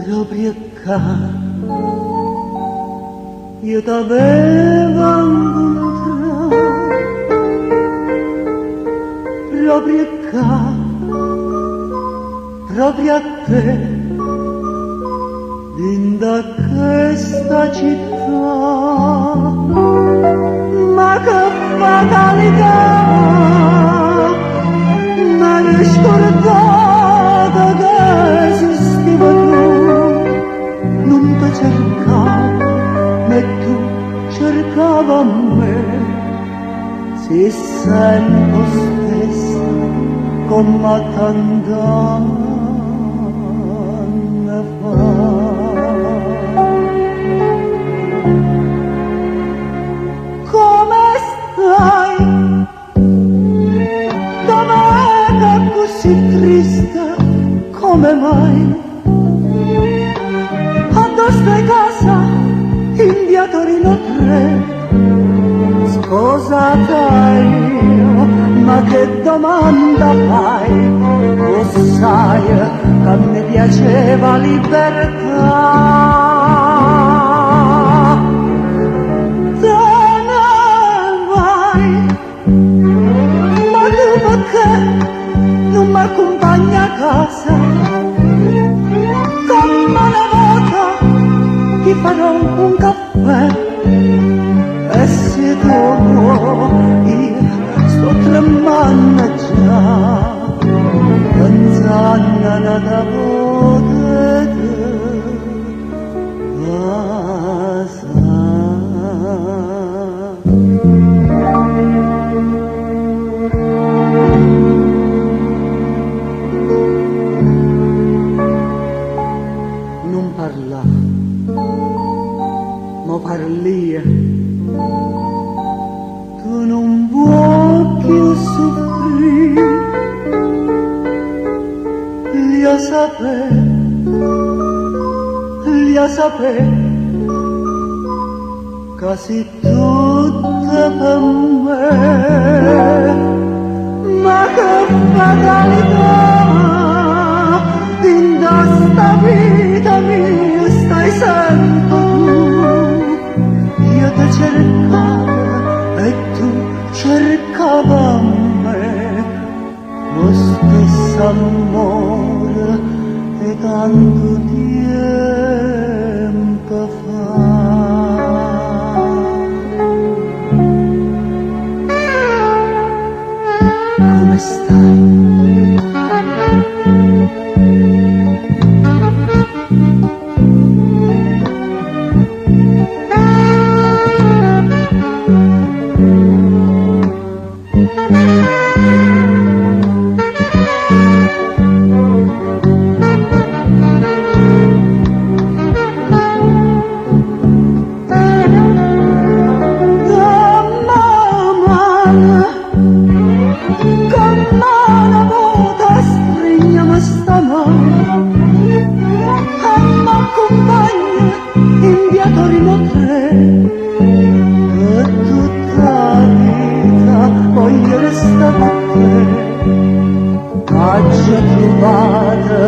proprio qua io t'avevo incontrato, proprio qua, proprio a te, in da questa città. Ma che fatalità, ma che scordata che esisteva tu, non ti cercavo, ma tu cercava me, si sento stessa come tant'anni fa. Come stai? Dov'è che così triste? Come mai? Addosso a casa in via Torino 3. Scusate io, ma che domanda fai? Lo sai che mi piaceva libertà. Te ne vai, ma tu perché non mi accompagni a casa? Come una volta ti farò un caffè. E se dopo io sto tremando già, pensando a da potete non parla, ma parlia. Tu non vuoi più soffrire, lia sapere, quasi tutto per me, ma che fatalità, in questa vita mia stai sempre tu, io ti cercavo e tu cercava me, lo stesso amore e tanto tempo fa. Come stai? Oggi trovate